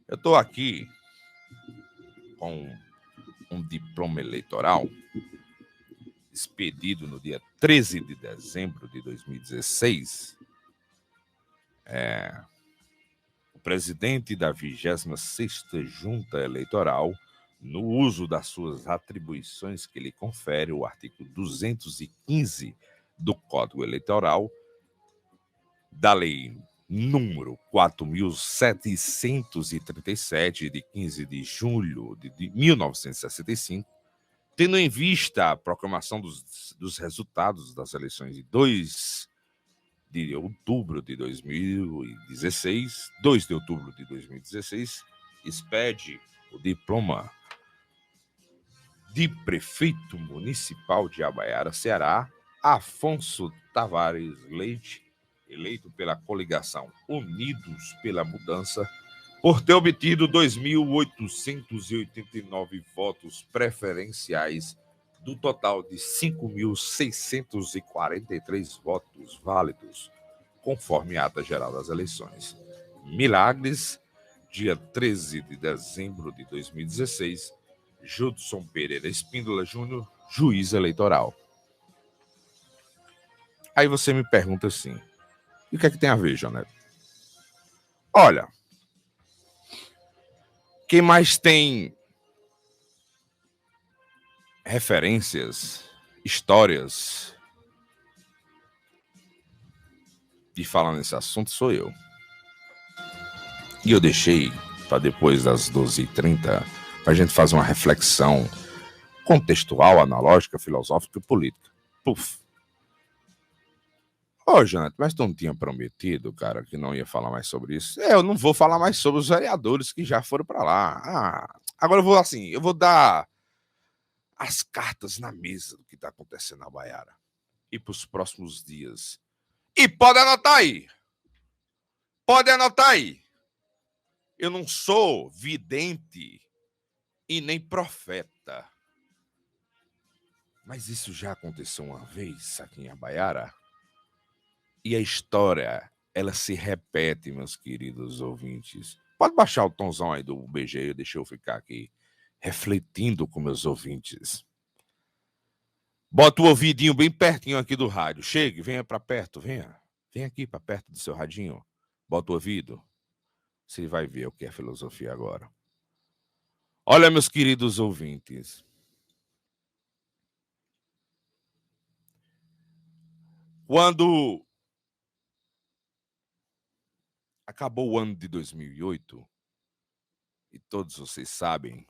Eu estou aqui com um diploma eleitoral expedido no dia 13 de dezembro de 2016. O presidente da 26ª Junta Eleitoral, no uso das suas atribuições que lhe confere o artigo 215 do Código Eleitoral, da Lei número 4.737, de 15 de julho de 1965, tendo em vista a proclamação dos resultados das eleições de 2 de outubro de 2016, 2 de outubro de 2016, expede o diploma de prefeito municipal de Iabaiara, Ceará, Afonso Tavares Leite, eleito pela coligação Unidos pela Mudança, por ter obtido 2.889 votos preferenciais do total de 5.643 votos válidos, conforme a ata geral das eleições. Milagres, dia 13 de dezembro de 2016, Judson Pereira Espíndola Júnior, juiz eleitoral. Aí você me pergunta assim, e o que é que tem a ver, Janete? Olha, quem mais tem referências, histórias de falar nesse assunto sou eu. E eu deixei para depois das 12h30 para a gente fazer uma reflexão contextual, analógica, filosófica e política. Puf. Ô, Janete, mas tu não tinha prometido, cara, que não ia falar mais sobre isso? Eu não vou falar mais sobre os vereadores que já foram para lá. Agora eu vou dar as cartas na mesa do que está acontecendo na Baiara e para os próximos dias. E pode anotar aí. Pode anotar aí. Eu não sou vidente e nem profeta. Mas isso já aconteceu uma vez aqui em Iabaiara. E a história, ela se repete, meus queridos ouvintes. Pode baixar o tomzão aí do BG, deixa eu ficar aqui refletindo com meus ouvintes. Bota o ouvidinho bem pertinho aqui do rádio. Chegue, venha para perto, venha. Vem aqui para perto do seu radinho. Bota o ouvido. Você vai ver o que é filosofia agora. Olha, meus queridos ouvintes. Quando acabou o ano de 2008, e todos vocês sabem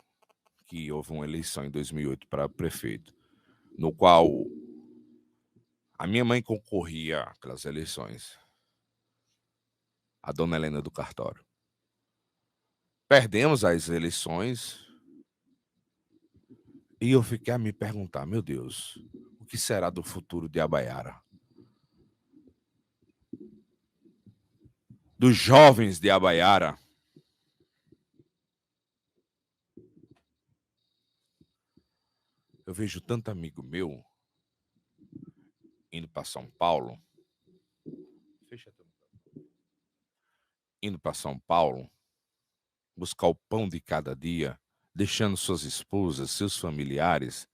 que houve uma eleição em 2008 para prefeito, no qual a minha mãe concorria àquelas eleições, a dona Helena do Cartório. Perdemos as eleições e eu fiquei a me perguntar, meu Deus, o que será do futuro de Iabaiara? Dos jovens de Iabaiara? Eu vejo tanto amigo meu indo para São Paulo, buscar o pão de cada dia, deixando suas esposas, seus familiares.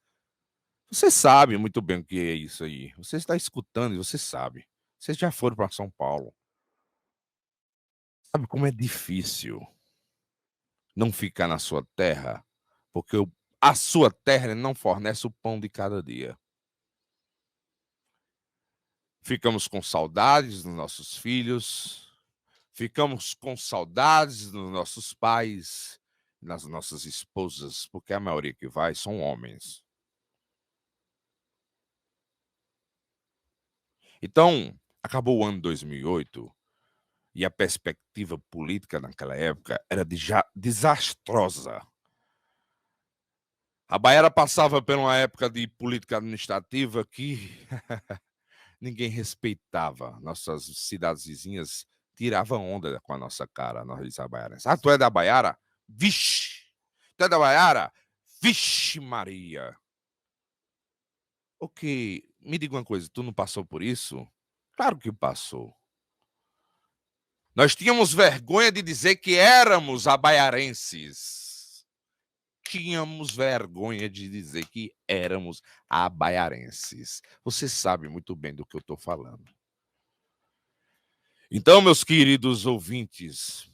Você sabe muito bem o que é isso aí. Você está escutando e você sabe. Vocês já foram para São Paulo. Sabe como é difícil não ficar na sua terra, porque a sua terra não fornece o pão de cada dia. Ficamos com saudades dos nossos filhos, ficamos com saudades dos nossos pais, das nossas esposas, porque a maioria que vai são homens. Então, acabou o ano 2008 e a perspectiva política naquela época era desastrosa. A Baiara passava por uma época de política administrativa que ninguém respeitava. Nossas cidades vizinhas tiravam onda com a nossa cara, nós baiarenses. Ah, tu é da Baiara? Vixe! Tu é da Baiara? Vixe Maria! Ok, me diga uma coisa, tu não passou por isso? Claro que passou. Nós tínhamos vergonha de dizer que éramos abaiarenses. Tínhamos vergonha de dizer que éramos abaiarenses. Você sabe muito bem do que eu estou falando. Então, meus queridos ouvintes,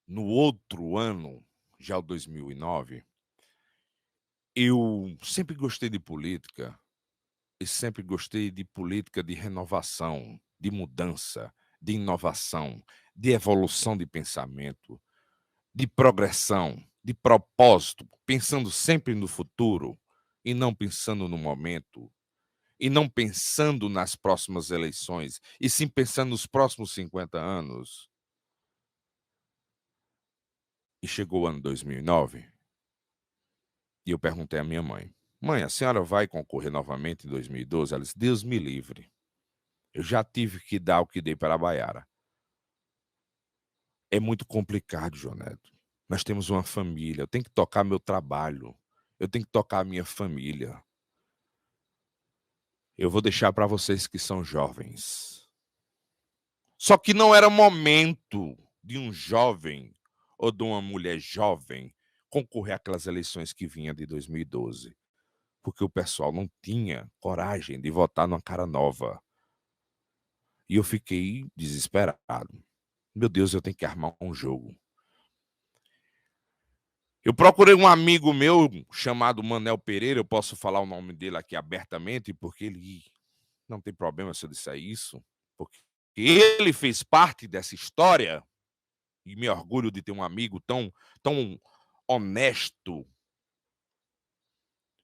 no outro ano, já o 2009, eu sempre gostei de política e sempre gostei de política de renovação, de mudança, de inovação, de evolução de pensamento, de progressão, de propósito, pensando sempre no futuro e não pensando no momento, e não pensando nas próximas eleições, e sim pensando nos próximos 50 anos. E chegou o ano 2009 e eu perguntei à minha mãe: Mãe, a senhora vai concorrer novamente em 2012? Ela disse: Deus me livre. Eu já tive que dar o que dei para a Baiara. É muito complicado, João Neto. Nós temos uma família, eu tenho que tocar meu trabalho, eu tenho que tocar a minha família. Eu vou deixar para vocês que são jovens. Só que não era momento de um jovem ou de uma mulher jovem concorrer àquelas eleições que vinha de 2012, porque o pessoal não tinha coragem de votar numa cara nova. E eu fiquei desesperado. Meu Deus, eu tenho que armar um jogo. Eu procurei um amigo meu chamado Manel Pereira, eu posso falar o nome dele aqui abertamente, porque ele não tem problema se eu disser isso, porque ele fez parte dessa história, e me orgulho de ter um amigo tão honesto,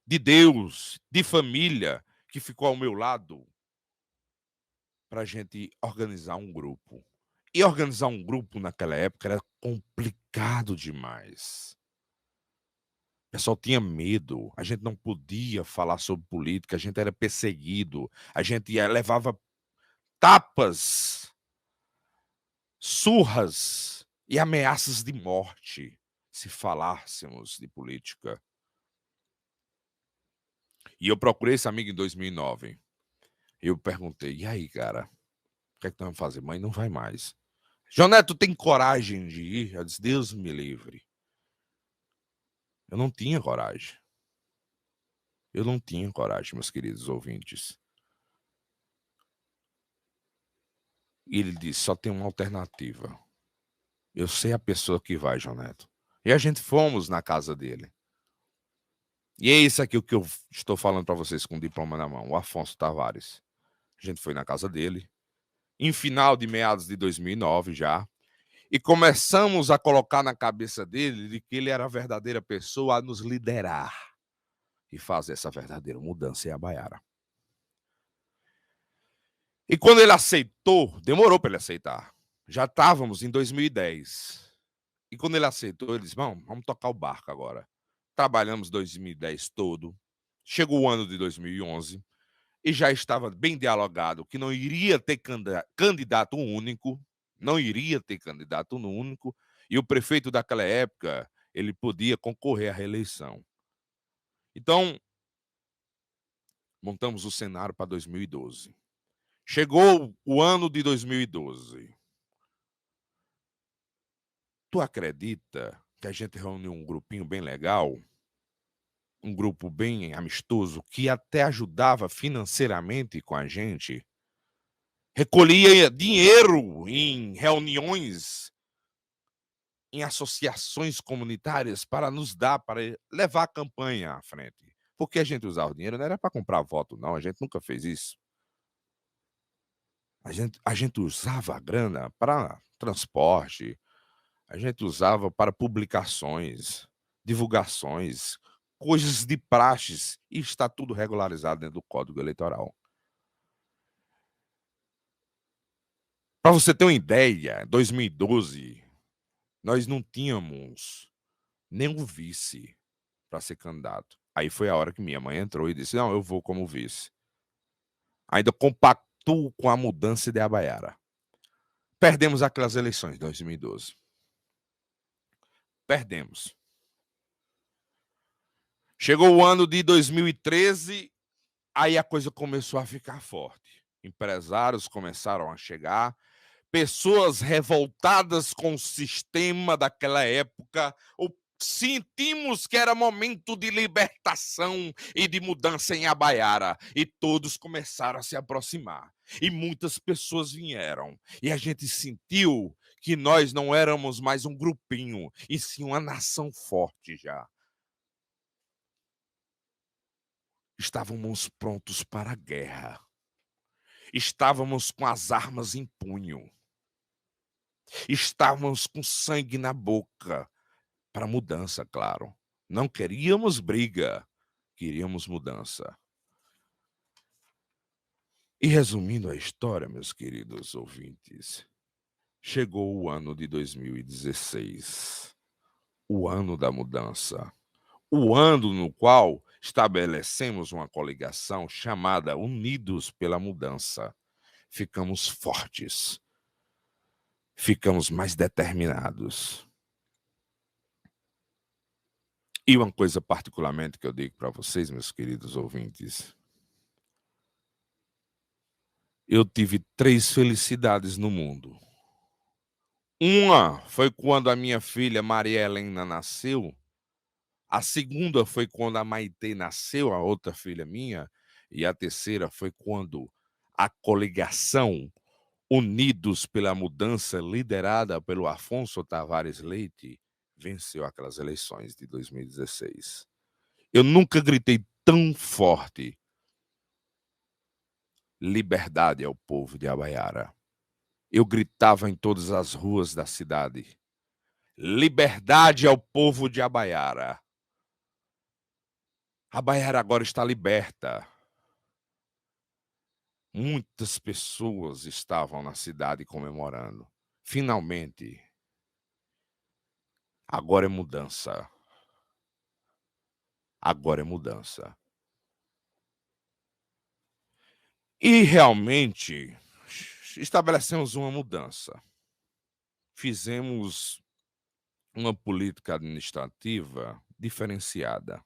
de Deus, de família, que ficou ao meu lado para a gente organizar um grupo. E organizar um grupo naquela época era complicado demais. O pessoal tinha medo, a gente não podia falar sobre política, a gente era perseguido, a gente levava tapas, surras e ameaças de morte se falássemos de política. E eu procurei esse amigo em 2009. Eu perguntei: e aí, cara, o que é que nós vamos fazer? Mãe, não vai mais. João Neto, tem coragem de ir? Eu disse: Deus me livre. Eu não tinha coragem. Eu não tinha coragem, meus queridos ouvintes. E ele disse: só tem uma alternativa. Eu sei a pessoa que vai, João Neto. E a gente fomos na casa dele. E é isso aqui o que eu estou falando para vocês com o diploma na mão, o Afonso Tavares. A gente foi na casa dele, em final de meados de 2009 já, e começamos a colocar na cabeça dele de que ele era a verdadeira pessoa a nos liderar e fazer essa verdadeira mudança em Iabaiara. E quando ele aceitou, demorou para ele aceitar. Já estávamos em 2010. E quando ele aceitou, ele disse: vamos tocar o barco agora. Trabalhamos 2010 todo. Chegou o ano de 2011 e já estava bem dialogado que não iria ter candidato único, não iria ter candidato único, e o prefeito daquela época, ele podia concorrer à reeleição. Então, montamos o cenário para 2012. Chegou o ano de 2012. Tu acredita que a gente reuniu um grupinho bem legal, um grupo bem amistoso, que até ajudava financeiramente com a gente, recolhia dinheiro em reuniões, em associações comunitárias para nos dar, para levar a campanha à frente. Porque a gente usava o dinheiro, não era para comprar voto, não, a gente nunca fez isso. A gente usava a grana para transporte, a gente usava para publicações, divulgações, coisas de praxes, e está tudo regularizado dentro do Código Eleitoral. Para você ter uma ideia, em 2012, nós não tínhamos nenhum vice para ser candidato. Aí foi a hora que minha mãe entrou e disse: não, eu vou como vice. Ainda compactuo com a mudança de Iabaiara. Perdemos aquelas eleições de 2012. Perdemos. Chegou o ano de 2013, aí a coisa começou a ficar forte. Empresários começaram a chegar, pessoas revoltadas com o sistema daquela época, sentimos que era momento de libertação e de mudança em Abaiara, e todos começaram a se aproximar. E muitas pessoas vieram, e a gente sentiu que nós não éramos mais um grupinho, e sim uma nação forte já. Estávamos prontos para a guerra. Estávamos com as armas em punho. Estávamos com sangue na boca. Para mudança, claro. Não queríamos briga, queríamos mudança. E resumindo a história, meus queridos ouvintes, chegou o ano de 2016, o ano da mudança, o ano no qual estabelecemos uma coligação chamada Unidos pela Mudança. Ficamos fortes, ficamos mais determinados. E uma coisa particularmente que eu digo para vocês, meus queridos ouvintes, eu tive 3 felicidades no mundo. Uma foi quando a minha filha Maria Helena nasceu. A segunda foi quando a Maitê nasceu, a outra filha minha. E a terceira foi quando a coligação Unidos pela Mudança, liderada pelo Afonso Tavares Leite, venceu aquelas eleições de 2016. Eu nunca gritei tão forte: liberdade ao povo de Abaiara. Eu gritava em todas as ruas da cidade: liberdade ao povo de Abaiara. Abaiara agora está liberta. Muitas pessoas estavam na cidade comemorando. Finalmente. Agora é mudança. Agora é mudança. E realmente estabelecemos uma mudança. Fizemos uma política administrativa diferenciada.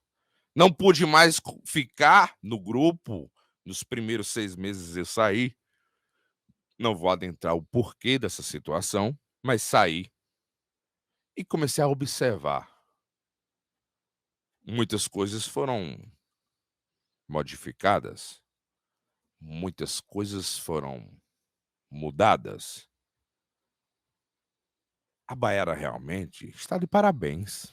Não pude mais ficar no grupo. Nos primeiros 6 meses eu saí. Não vou adentrar o porquê dessa situação, mas saí e comecei a observar. Muitas coisas foram modificadas, muitas coisas foram mudadas. A Baiara realmente está de parabéns.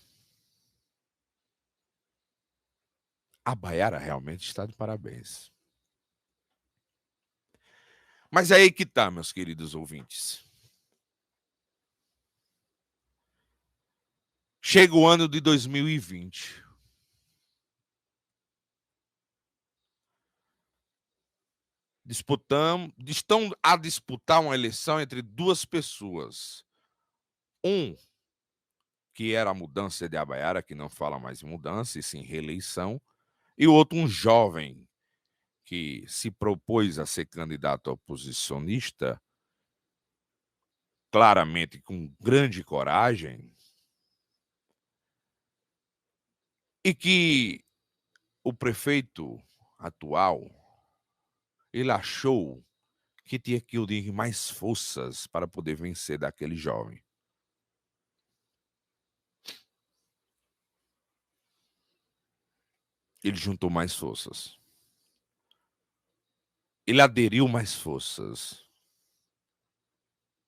A Baiara realmente está de parabéns. Mas é aí que tá, meus queridos ouvintes. Chega o ano de 2020. Estão a disputar uma eleição entre 2 pessoas. Um, que era a mudança de Abaiara, que não fala mais em mudança, e sim reeleição. E o outro, um jovem, que se propôs a ser candidato a oposicionista, claramente com grande coragem, e que o prefeito atual, ele achou que tinha que unir mais forças para poder vencer daquele jovem. Ele juntou mais forças. Ele aderiu mais forças.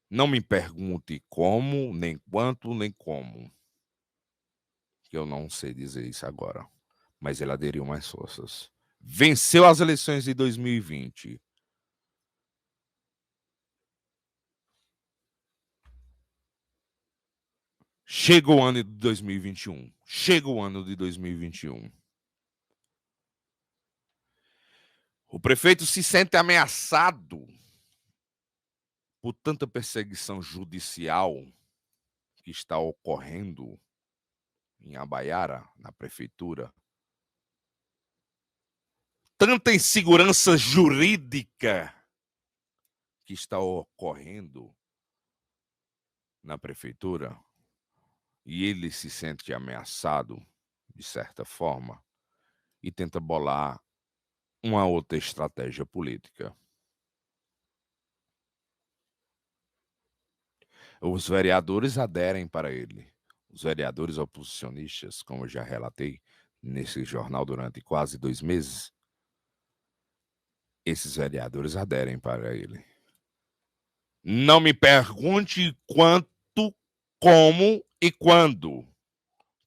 Não me pergunte como, nem quanto, nem como. Que eu não sei dizer isso agora. Mas ele aderiu mais forças. Venceu as eleições de 2020. Chega o ano de 2021. Chega o ano de 2021. O prefeito se sente ameaçado por tanta perseguição judicial que está ocorrendo em Abaiara, na prefeitura. Tanta insegurança jurídica que está ocorrendo na prefeitura. E ele se sente ameaçado, de certa forma, e tenta bolar uma outra estratégia política. Os vereadores aderem para ele. Os vereadores oposicionistas, como eu já relatei nesse jornal durante quase 2 meses, esses vereadores aderem para ele. Não me pergunte quanto, como e quando,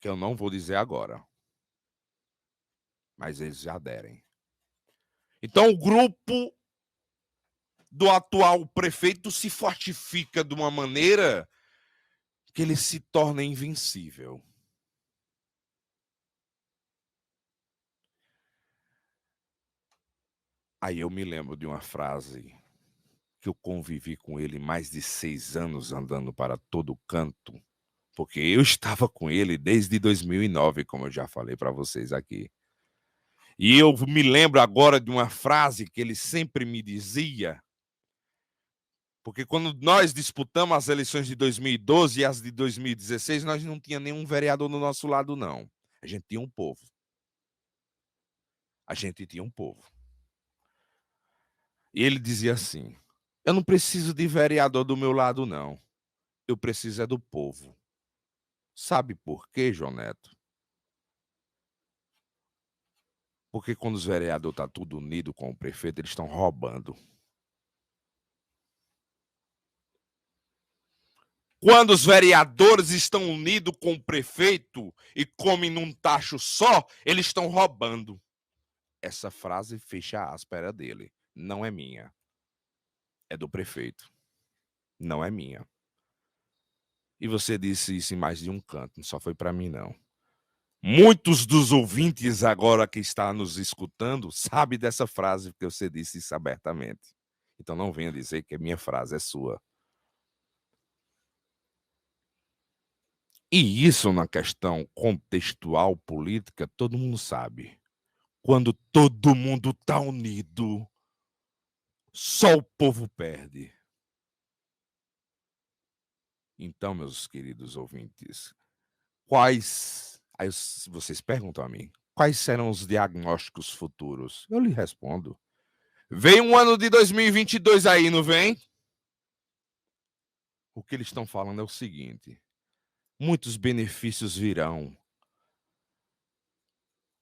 que eu não vou dizer agora. Mas eles já aderem. Então o grupo do atual prefeito se fortifica de uma maneira que ele se torna invencível. Aí eu me lembro de uma frase que eu convivi com ele mais de 6 anos andando para todo canto, porque eu estava com ele desde 2009, como eu já falei para vocês aqui. E eu me lembro agora de uma frase que ele sempre me dizia, porque quando nós disputamos as eleições de 2012 e as de 2016, nós não tinha nenhum vereador do nosso lado, não. A gente tinha um povo. A gente tinha um povo. E ele dizia assim: eu não preciso de vereador do meu lado, não. Eu preciso é do povo. Sabe por quê, João Neto? Porque quando os vereadores estão tudo unidos com o prefeito, eles estão roubando. Quando os vereadores estão unidos com o prefeito e comem num tacho só, eles estão roubando. Essa frase fecha a áspera dele. Não é minha. É do prefeito. Não é minha. E você disse isso em mais de um canto, não só foi para mim, não. Muitos dos ouvintes agora que estão nos escutando sabem dessa frase, porque você disse isso abertamente. Então não venha dizer que a minha frase é sua. E isso na questão contextual política, todo mundo sabe. Quando todo mundo está unido, só o povo perde. Então, meus queridos ouvintes, aí vocês perguntam a mim, quais serão os diagnósticos futuros? Eu lhe respondo. Vem um ano de 2022 aí, não vem? O que eles estão falando é o seguinte: muitos benefícios virão.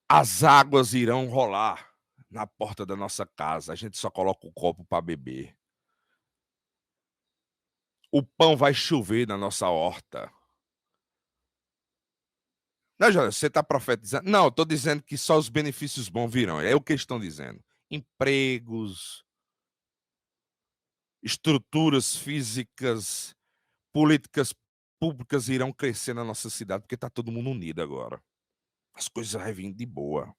As águas irão rolar na porta da nossa casa. A gente só coloca o copo para beber. O pão vai chover na nossa horta. Não, Jorge, você está profetizando? Não, estou dizendo que só os benefícios bons virão. É o que eles estão dizendo. Empregos, estruturas físicas, políticas públicas irão crescer na nossa cidade, porque está todo mundo unido agora. As coisas vão vir de boa.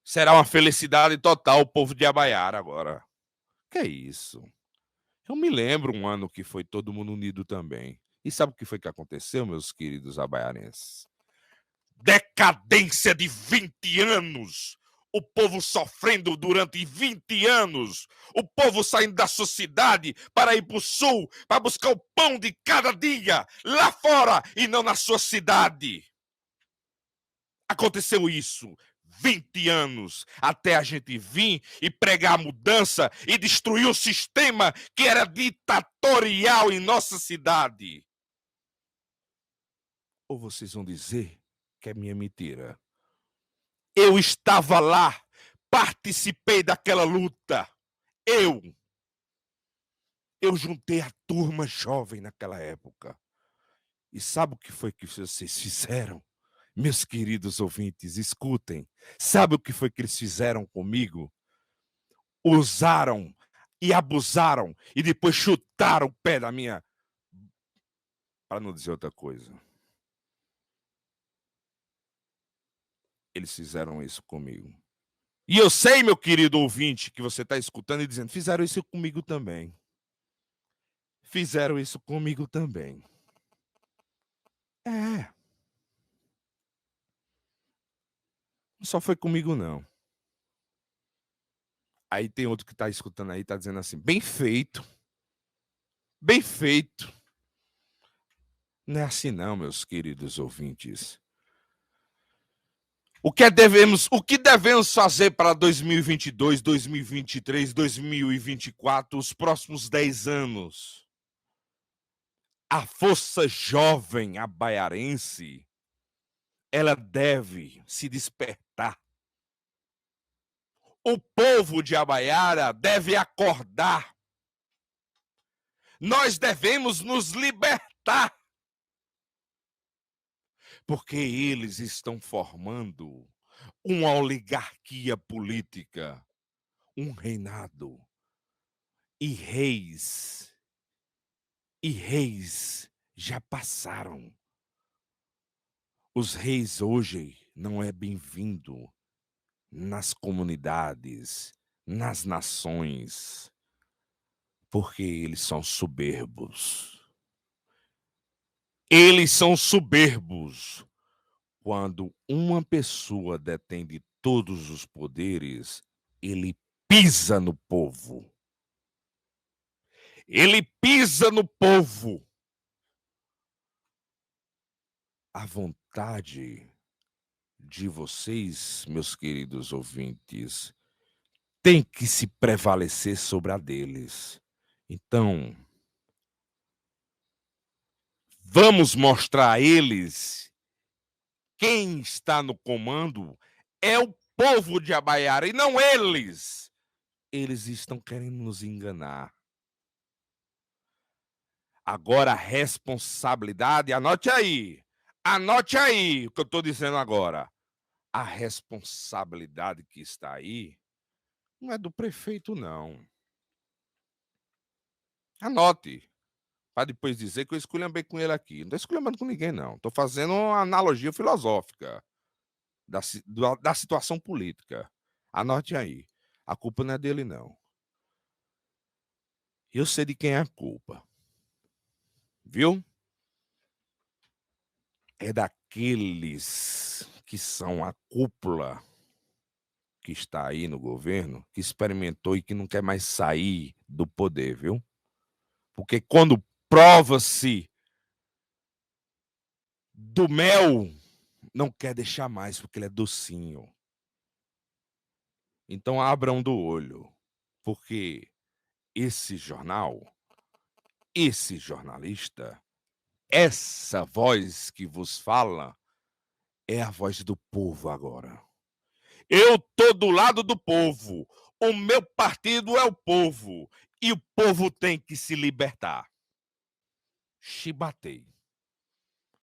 Será uma felicidade total o povo de Abaiara agora. Que é isso? Eu me lembro um ano que foi todo mundo unido também. E sabe o que foi que aconteceu, meus queridos abaiarenses? Decadência de 20 anos. O povo sofrendo durante 20 anos. O povo saindo da sua cidade para ir para o sul, para buscar o pão de cada dia, lá fora e não na sua cidade. Aconteceu isso. 20 anos até a gente vir e pregar a mudança e destruir o sistema que era ditatorial em nossa cidade. Ou vocês vão dizer que é minha mentira? Eu estava lá, participei daquela luta. Eu juntei a turma jovem naquela época. E sabe o que foi que vocês fizeram? Meus queridos ouvintes, escutem. Sabe o que foi que eles fizeram comigo? Usaram e abusaram e depois chutaram o pé da minha... Para não dizer outra coisa. Eles fizeram isso comigo. E eu sei, meu querido ouvinte, que você está escutando e dizendo, fizeram isso comigo também. Fizeram isso comigo também. É. Não só foi comigo, não. Aí tem outro que está escutando aí, está dizendo assim, bem feito. Bem feito. Não é assim não, meus queridos ouvintes. O que devemos fazer para 2022, 2023, 2024, os próximos 10 anos? A força jovem abaiarense, ela deve se despertar. O povo de Abaiara deve acordar. Nós devemos nos libertar, porque eles estão formando uma oligarquia política, um reinado. E reis já passaram. Os reis hoje não é bem-vindo nas comunidades, nas nações, porque eles são soberbos. Eles são soberbos. Quando uma pessoa detém de todos os poderes, ele pisa no povo. Ele pisa no povo. A vontade de vocês, meus queridos ouvintes, tem que se prevalecer sobre a deles. Então, vamos mostrar a eles quem está no comando é o povo de Abaiara e não eles. Eles estão querendo nos enganar. Agora a responsabilidade, anote aí o que eu estou dizendo agora. A responsabilidade que está aí não é do prefeito, não. Anote, para depois dizer que eu esculhambei com ele aqui. Não estou esculhambando com ninguém, não. Estou fazendo uma analogia filosófica da situação política. Anote aí. A culpa não é dele, não. Eu sei de quem é a culpa. Viu? É daqueles que são a cúpula que está aí no governo, que experimentou e que não quer mais sair do poder, viu? Porque quando prova-se do mel, não quer deixar mais, porque ele é docinho. Então abram do olho, porque esse jornal, esse jornalista, essa voz que vos fala, é a voz do povo agora. Eu tô do lado do povo. O meu partido é o povo. E o povo tem que se libertar. Chibatei.